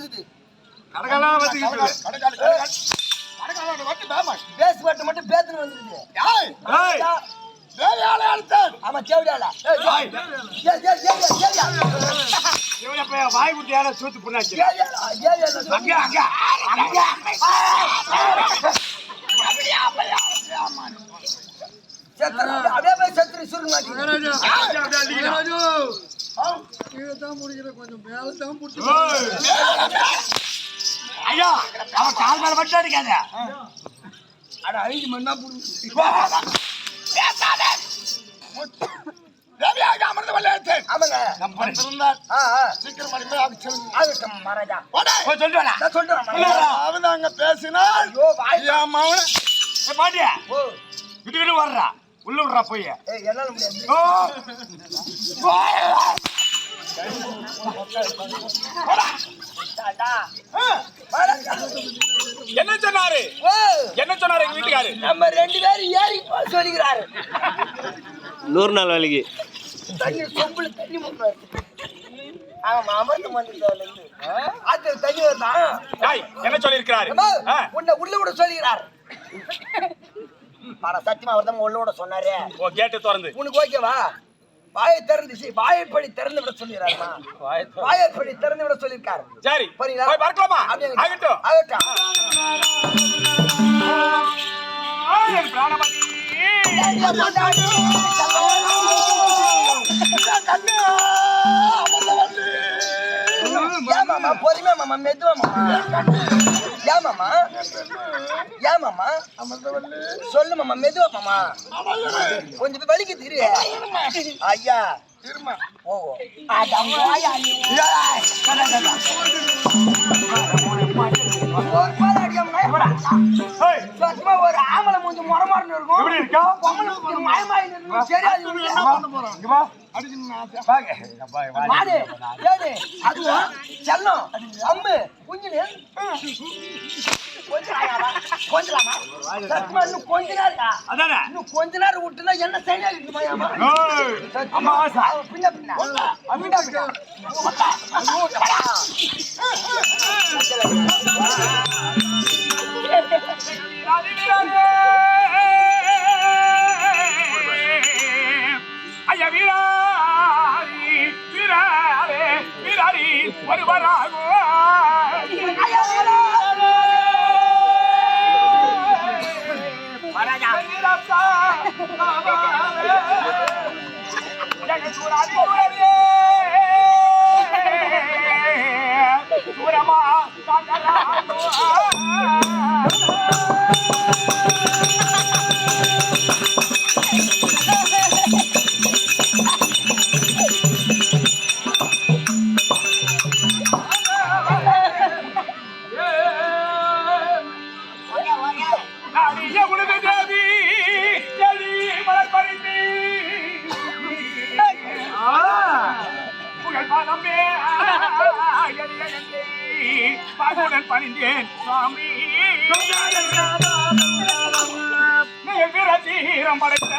வந்துக்குது. கடகாலா வந்துக்குது. கடகாலா வந்து பாமா. பேஸ் பட்டு மட்டும் பேத்துன்னு வந்துக்குது. ஏய் ஏய் வேலையால அழுத்தம். ஆமா தேவடியால. ஏய் இவன போய் வாய் குட்டியால சூத்து புண்ணாச்சு. அங்க அங்க அங்க. அப்படியே அப்படியே போய் செத்துரு சுருங்க மாட்டீங்க. ராஜு கீழே தான் முடிக்கிற கொஞ்சம் மேல தான் புடிச்சு. ஐயா அவன் கால் மேல மட்டும் அடிக்காத. அட 5 மணி நேரம் புடிச்சு. தேவியாக அமர்ந்து வல்லேன். ஆமாங்க. நம்ம இருந்தார். சீக்கிரம் மணி மேல ஆகட்டும் மகாராஜா. போய் சொல்லிட்டு வரேன். நான் சொல்றேன் மகாராஜா. அவன் அங்க பேசினார். ஐயோ வாய் மவன பாட்டியா ஓ விட்டு வர்றா உள்ள விடுறா போய். ஏய் என்னால முடியாது. என்ன சொன்னாரு ஓ என்ன சொன்னாரு எங்க வீட்டுக்காரு? நம்ம 2 பேரும் ஏறி சொல்லிக்கிறாரு. 100 நாள் வேலைக்கு தண்ணி சொம்புல தண்ணி முன்னாரு. ஆமா அமர்ந்து வந்துட்டால இருந்து அது தண்ணி வரதா. டேய் என்ன சொல்லி இருக்காரு? உன்னை உள்ள விட சொல்லிக்கிறார். மாட சத்தியமா வரதம் உள்ள விட சொன்னாரே. ஓ கேட் திறந்து. உனக்கு ஓகேவா? வாயை திறந்து வாயைப்படி திறந்து விட சொல்லிறாருமா. வாயைப்படி திறந்து விட சொல்லிருக்காரு. சரி போறீங்களா? போய் பார்க்கலாமா? ஆகட்டும் ஆகட்டும். என் பிராணபதி ஏன் மாமா பொறுமையா மாமா மெதுவா மாமா. ஏன் மாமா ஏன் மாமா சொல்லு மாமா மெதுவா மாமா. கொஞ்சம் வலிக்கு திரு ஐயா இருமா. ஓ அடம் வாயா நீ. சத்தியமா ஒரு ஆம்பளை மூஞ்சி முறமாறன்னு இருக்கும். எப்படி இருக்கா? பொம்பளை மயமாயின்னு இருக்கும். சரியாது மாடு ஏடு அதுவும் செல்லம் அம்மு குஞ்சுன்னு கொஞ்சலாமா சத்தியமா இன்னும் கொஞ்ச நேரம் அதானே இன்னும் கொஞ்ச நேரம் விட்டுனா என்ன சைனா இருக்குமாயாமா. அம்மா ஆசா பின்ன பின்ன ஐயா வீராரி வீராரே வீராரி வருவராகோ மகாராஜா சூரமா பணிந்தேன் சுவாமி வீரதீரம் படைத்த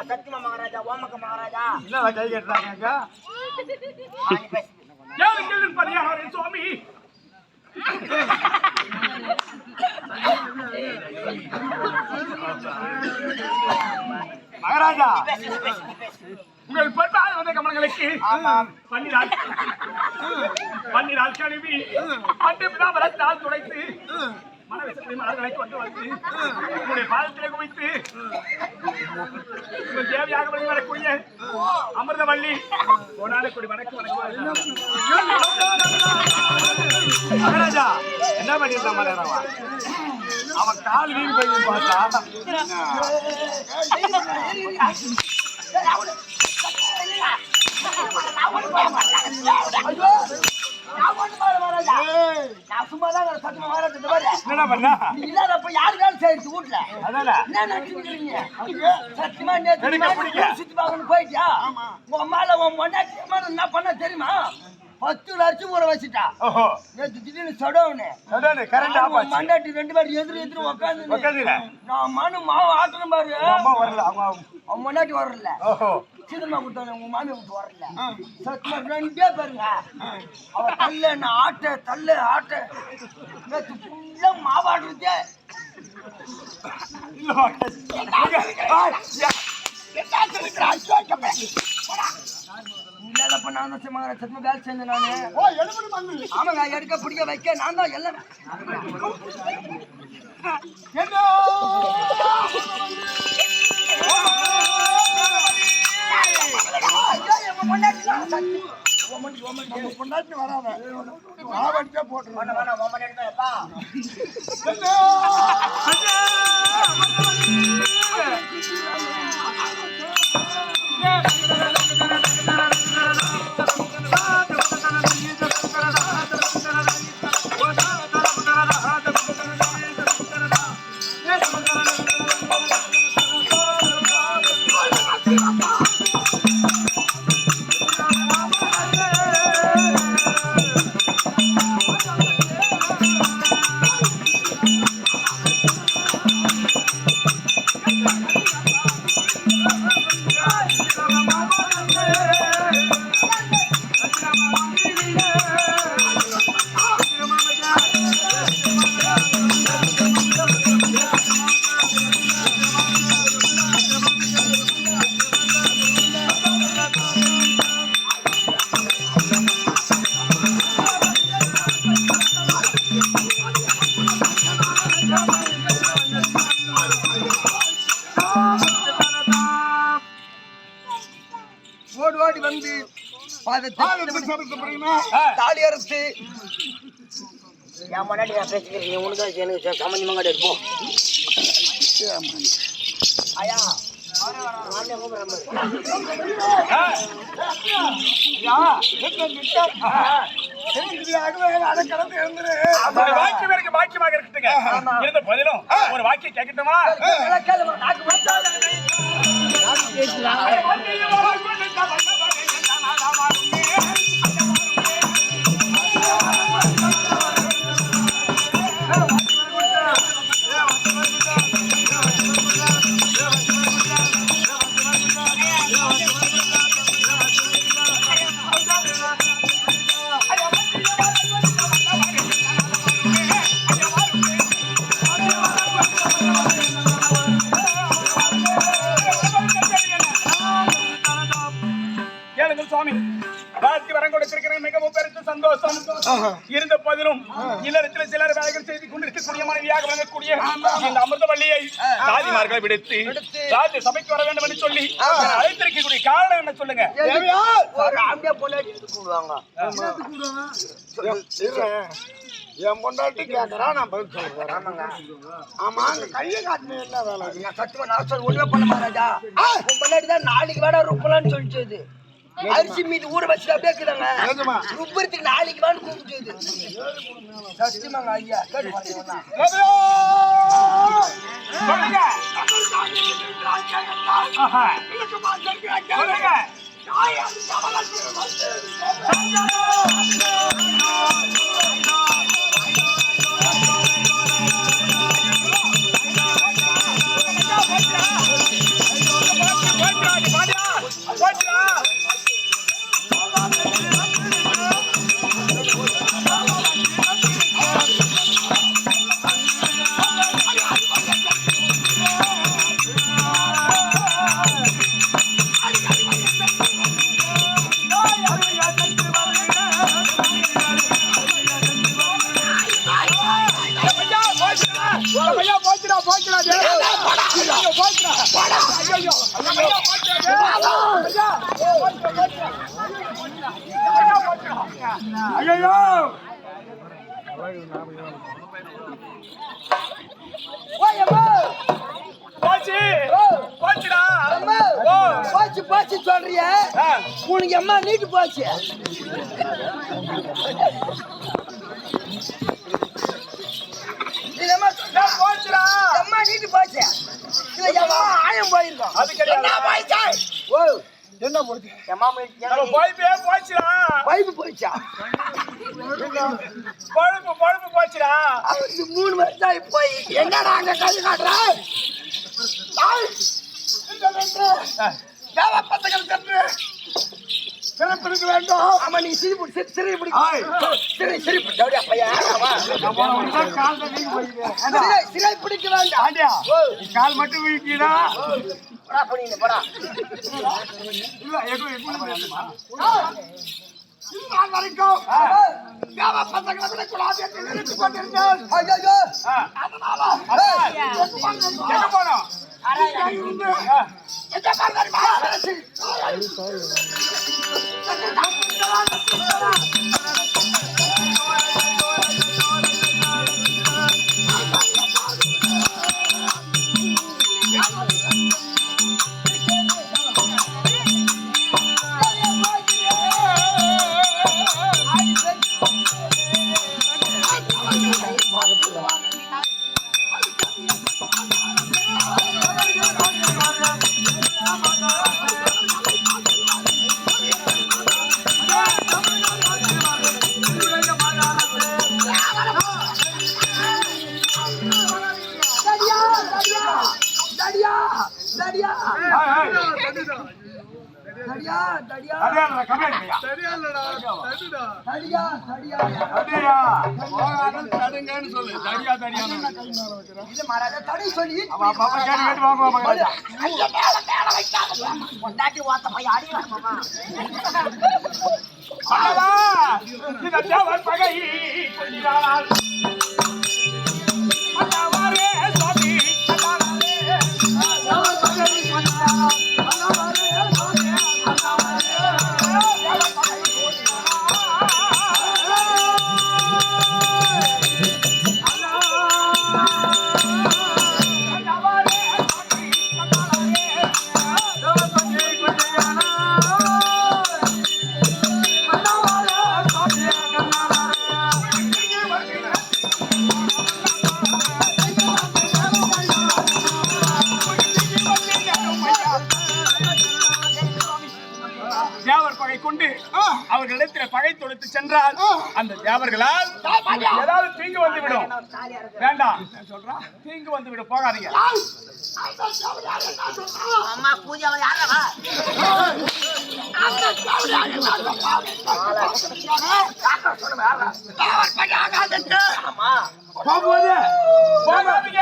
சத்தியமா மகாராஜா ஓமக்க மகாராஜா என்ன கை கட்டுறாங்க பரிகாரம் சுவாமி மகாராஜா உங்கள் பொறுப்பாக வந்த கமலங்களுக்கு பன்னிரால் கழுவி அன்று பிதாமரத்தால் துடைத்து மனவிசத்தை மலர்களை கொண்டு வந்து உங்களுடைய பாதத்திலே குவித்து உங்கள் தேவையாக வழி வரக்கூடிய அமிர்தவள்ளி கோடானக்குடி வணக்கம் மகாராஜா என்ன பண்ணிருந்தான் மகாராஜா அவன் கால் வீண் போய் பார்த்தா என்ன பண்ணா யாருக்காலும் சேர்த்து வீட்டுல சத்தியமா சுத்தி பார்க்கணும் போயிட்டியா உன் அம்மால உன் மொண்டாட்டி என்ன பண்ண தெரியுமா 10 லட்சம் ஊற வச்சுட்டா நேற்று திடீர்னு சடவுன்னு மண்டாட்டி 2 பேர் எதிர்த்து உட்காந்து நான் மனு மாவு ஆட்டணும் பாரு அவன் மண்டாட்டி வரல சீதமா கொடுத்தாங்க உங்க மாமியை விட்டு வரல சத்தியமா 2 பேருங்க அவ தள்ள என்ன ஆட்ட நேற்று ஃபுல்லா மாவாடுறதே சத்தியமா வேலை செஞ்சேன் நானு ஆமாங்க எடுக்க பிடிக்க வைக்க நான் தான் எல்லாம் பொண்டாட்டி வராத மாவடிச்சா போட்டு ஓடி வந்து தாலி அரசு என் முன்னாடி நான் பேசிக்கிறேன் உனக்கு எனக்கு சம்பந்தமா கிடையாது போ ஐயா பாக்கியமாக இருக்குங்க இருந்த பதிலும் ஒரு வாக்கியம் கேட்கட்டுமா சுவாமி வாழ்க்கை வரம் கொடுத்திருக்கிறேன் மிகவும் பெருத்த சந்தோஷம் இருந்த போதிலும் இல்லறத்தில் சிலர் வேலைகள் செய்து கொண்டிருக்கக்கூடிய மனைவியாக விளங்கக்கூடிய இந்த அமிர்தவள்ளியை சாதிமார்களை விடுத்து ராஜ்ய சபைக்கு வர வேண்டும் என்று சொல்லி அழைத்திருக்கக்கூடிய காரணம் என்ன சொல்லுங்க என் பொண்டாட்டி கேட்கறா நான் பதில் சொல்றேன் ஆமா அந்த கையை காட்டின என்ன வேலை சத்தியமா நான் சொல்ல ஒண்ணுமே பண்ண மாட்டாஜா உன் பொண்டாட்டி தான் நாளைக்கு வேட ருப்பலான்னு சொல்லிச்சது அரிசி மீது ஊற வச்சுட்டு அப்படியே இருக்கிறாங்க ருப்பறதுக்கு நாளைக்கு வேணும் கூப்பிட்டு சத்தியமாங்க ஐயா போச்சுடா டேய். ஐயோ, போச்சுடா. ஐயோ, ஐயோ, போச்சுடா டேய். ஐயோ, ஓய் அம்மா போச்சு. போச்சுடா. அம்மா ஓ. போச்சு போச்சு சொல்றிய ஆ. உனக்கு அம்மா நீட்டு போச்சு இது அம்மா சொன்னா டேய், போச்சுடா. அம்மா நீட்டு போச்சு இல்ல அம்மா ஆயம் போயிருக்கோம் அது கிடையாது. ஓ என்ன போடுது அம்மா நம்ம பைப்பே போச்சுடா. பைப்பு போயிச்சா பழுப்பு போச்சுடா. அவருக்கு 3 வருஷம் போய் என்னடா அங்க கை காட்டுற பிறப்பிற்கு வேண்டும். ஆமா நீ சிரி பிடிக்க அப்படியே பையா சிறை பிடிக்க வேண்டாம் ஆண்டியா, கால் மட்டும் வீக்கிடா. போடா போனீங்க போடா இல்ல, எதுவும் இதுநாள் வரைக்கும் தேவ பசங்களை விடக்கூடாது என்று நினைத்துக் கொண்டிருந்தேன். ஐயோ அதனால எங்க போனோம்? இருந்து எந்த மாதிரி தெரியுமா? தடியா தடியா ஏய், தடியா தடியா அடியாளா, கம்மியாடுறியா? தடியா தடியா அடியா, போகாமல் தடுங்கன்னு சொல்லு. தடியா, தடியான்னு. இல்ல மகாராஜா தடி சொல்லி அவ அப்பா கேட்டு வாங்குவா மகராஜா. பொண்டாட்டி ஓத்த போய் அடிக்கலாம் மாமா அல்லவா, இந்த தேவர் பகை கொள்கிறாள். அல்லவாரே சுவாமி, அல்லவாரே. தேவர் பகை கொள்கிறாள். அல்லவாரே சுவாமி, அல்லவாரே. தேவர் பகை தேவர் பகை கொண்டு அவர்களிடத்தில் பகை தொடுத்து சென்றால் அந்த தேவர்களால் ஏதாவது தீங்கு வந்துவிடும். வேண்டாம் சொல்றான், தீங்கு வந்துவிடும், போகாதீங்க. அம்மா பூஜை யாரா போகும்போது போகாதீங்க.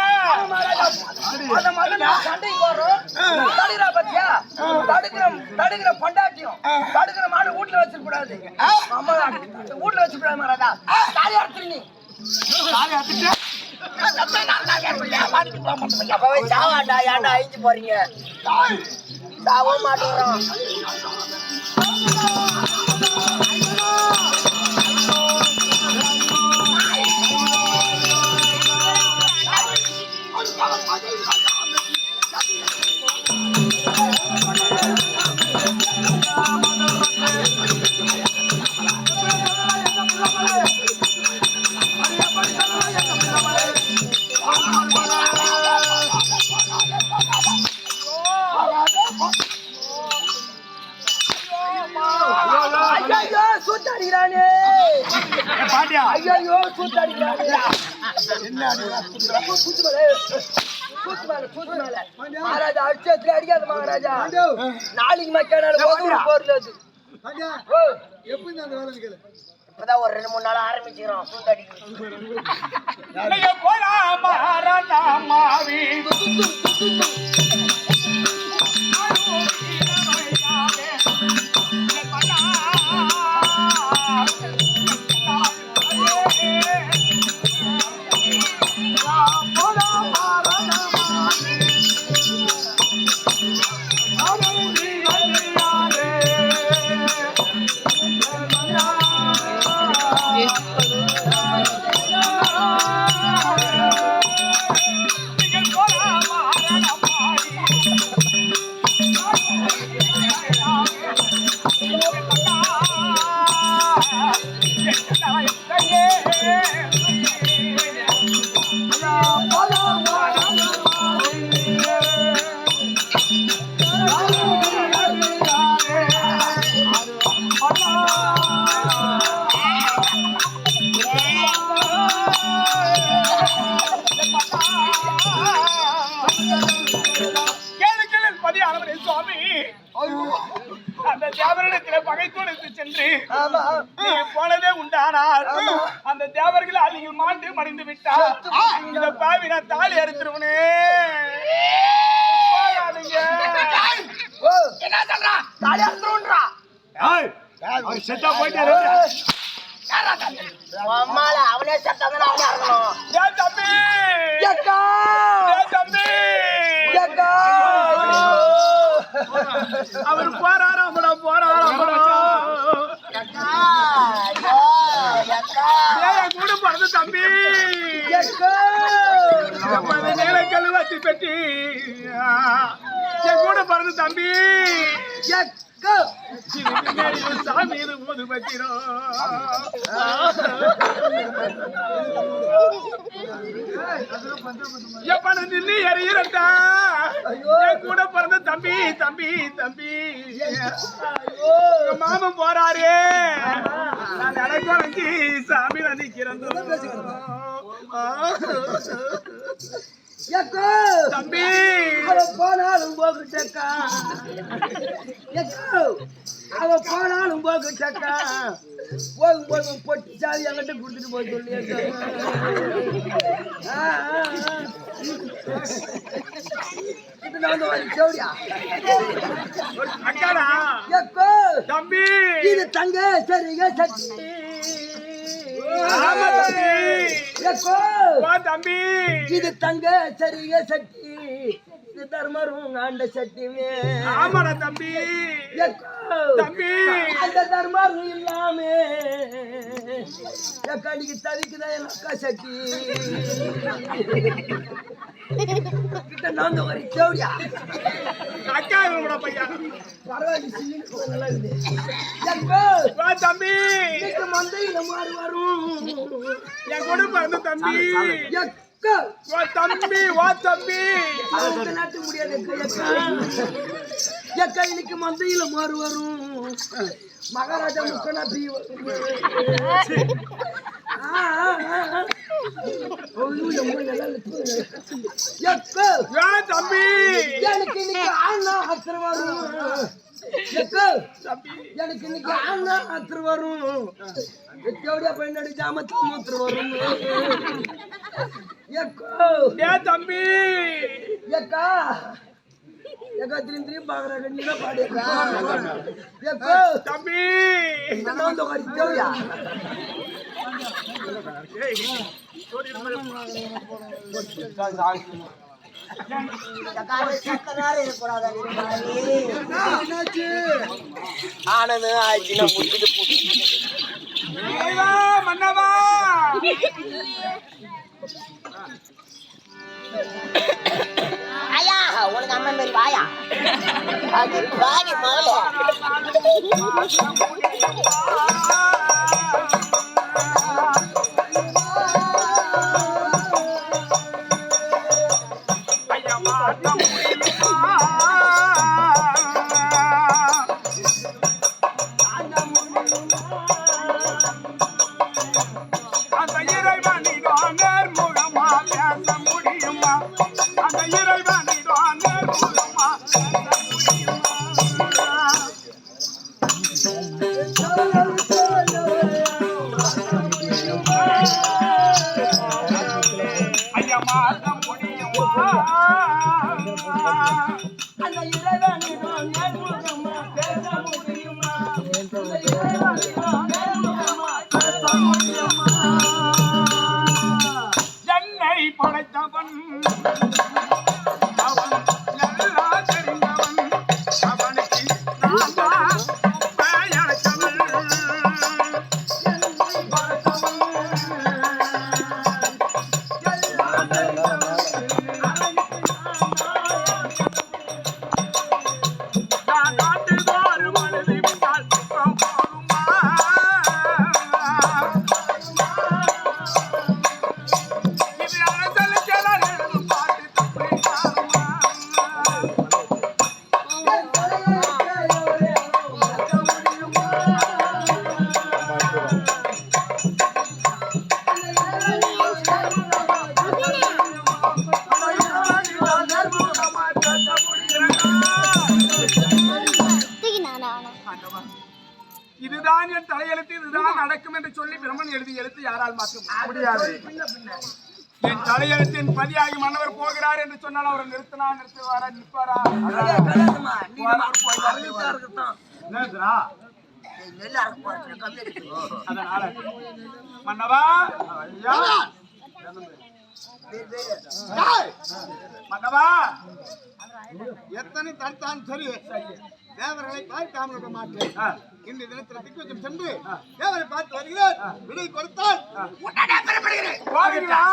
சண்டைக்கு போறோம் தடுக்கிறா பத்தியா தடுக்கிற பொண்டாட்டியும் தடுக்கிற மாடு வீட்டுல வச்சிருக்கூடாது அம்மா வீட்டுல வச்சிருக்கூடாது மகாராஜா தாலி அறுத்துரு நீ அப்பவே சாவாண்டா ஏன்டா அழிஞ்சு போறீங்க சாவும் மாட்டோம் ஐயோ சூத்தாடிக்கிறானே பாட்டியா, ஐயோ சூத்தாடிக்கிறானே மகாராஜா அடிச்சதுல அடிக்காத மகாராஜா நாளைக்கு மக்கள் போர்ல அது எப்படி அந்த வேலை கேளு இப்பதான் ஒரு 2-3 நாள் ஆரம்பிச்சுக்கிறோம் சூத்தாடிக்கிறோம் நீங்க போலாம் மகாராஜா மாவி. போலாம் மகாராஜா அந்த தேவரிடத்திலே பகை தொடுத்து சென்று நீ போனதே உண்டானால் அந்த தேவர்களால் நீங்கள் மாண்டு மடிந்து விட்டார். இந்த பாவி நான் தாலி அறுத்துருவனே. என்ன சொல்றா? தாலி அறுத்துருவன்றா? செத்தா போயிட்டு அம்மால அவனே செத்தாங்க அவனே அறுக்கணும். தம்பி எக்கா தம்பி எக்கா அவர் போறாராமடா என் கூட பிறந்த தம்பி நீலக்கல் வச்சு பெட்டி என் கூட பிறந்த தம்பி சாமி இது போது பத்திரம் எப்ப நின்று எறிகிறட்டா என் கூட பிறந்த தம்பி தம்பி தம்பி மாமன் போறாரு நான் நடக்கி சாமி நதிக்கிறேன் தம்பி போனாலும் போகுச்சக்கா அவ போனாலும் போகுச்சக்கா போகும்போது பொட்டி சாவி என்கிட்ட கொடுத்துட்டு போய் சொல்லி அக்காடா தம்பி இது தங்க சரிங்க சக்தி தம்பி இது தங்க சரிங்க சக்தி இது தர்மரும் ஆண்ட சக்தியுமே ஆமாடா தம்பி தம்பி அந்த தர்மரும் இல்லாம கடிக்கு தவிக்குதான் என் அக்கா சக்தி கிட்ட நான் வரி தேவடியா அக்கா பையன் பரவாயில்ல நல்லா இருக்குது தம்பி மந்தையில மாறி வரும் என் கூட பிறந்த தம்பி தம்பி தம்பி நாட்டு முடியாது எக்கா இன்னைக்கு மந்தையில மாறு வரும் மகாராஜா முக்கனா பீ தம்பி எனக்கு இன்னைக்கு ஆனா அத்தர் வரும் எனக்கு இன்னைக்கு ஆனா அத்தர் வரும் எப்படியா பெண்ணடி ஜாமத்து மூத்தர் வரும் தம்பி எக்கா எக்கா திரும்பி பாக்குறாங்க நீ தான் பாடியக்கா தம்பி நான் தேவையா ஆனது ஆயிடுச்சுன்னா புடிச்சிட்டு மன்னவா ஐயா உனக்கு அம்மன் மாதிரி வாயா அது வாடி மகளே அந்த தலையெழுத்து இதுதான் நடக்கும் என்று சொல்லி பிரம்மன் எழுதி எழுத்து யாரால் மாற்ற முடியாது. என் தலையெழுத்தின் பதியாகி மன்னவர் போகிறார் என்று சொன்னால் அவர் நிறுத்துவாரா நிற்பாரா? அதனால மன்னவா மன்னவா எத்தனை தடுத்தான் சரி தேவர்களை தாழ்த்தாமல் இருக்க மாட்டேன். இந்த தினத்தில் திக்வச்சம் சென்று தேவரை பார்த்து வருகிறேன். விடை கொடுத்தால் போகிறீங்களா?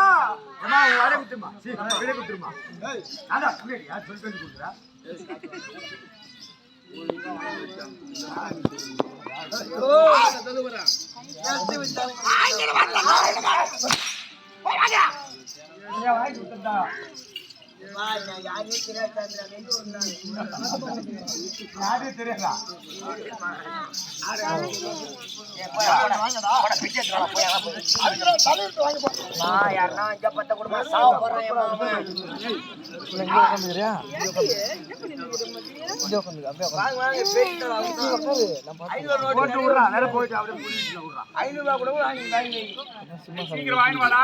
சீக்கிரம் வாங்கி வாடா.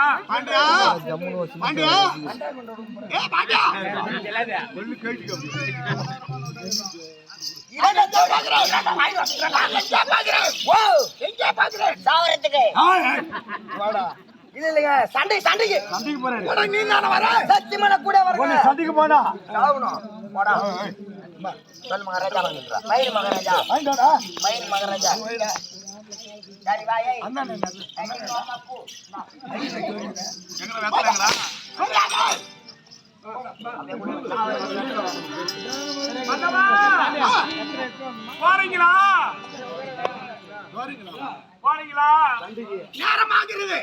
இல்லைங்க சண்டைக்கு சண்டைக்கு போறேன். நீ நானே வர சத்தியமான கூட வர சண்டைக்கு போனா போடா சொல் மகாராஜா வந்துடுறா மயில் மகாராஜா மயில் மகாராஜா சரி வாயே போறீங்களா? போறீங்களா? நேரமாகிறது.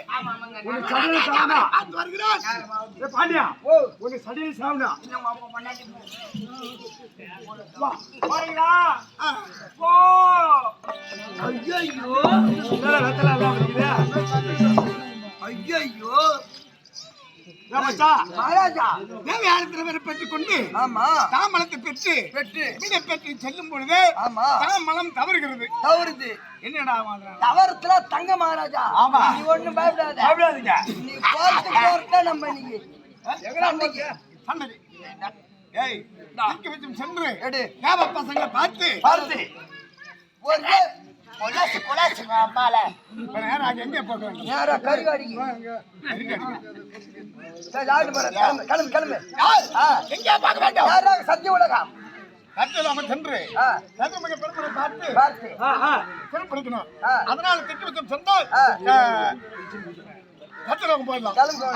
பாண்டியா உனக்கு சடையில் சாவுனா போறீங்களா? போ. ஐயோ மகாராஜா தேவையான பெற்றுக் கொண்டு ஆமா தாமலத்தை பெற்று விடை பெற்று செல்லும் பொழுது ஆமா தாமலம் தவறுகிறது. தவறுது என்னடா தவறுத்துல தங்க மகாராஜா ஆமா. நீ ஒண்ணும் பயப்படாத சாப்பிடாதீங்க. நீ போறத நம்ம இன்னைக்கு சண்டைக்கு ஏய் தூக்கி வச்சு சென்று தேவ பசங்களை பார்த்து ஒரு கொலாசு அம்மால நேரம் எங்கே போக வேண்டும்? நேரா கறிவாடிக்கு கிளம்பு எங்கே பார்க்க வேண்டும்? யாரா சத்திய உலகம் கட்டலாம சென்று சந்திரமுக பெருமனை பார்த்து பார்த்து சிறப்பிடிக்கணும். அதனால திட்டு வச்சு சென்றால் கட்டலாம போயிடலாம். கிளம்பு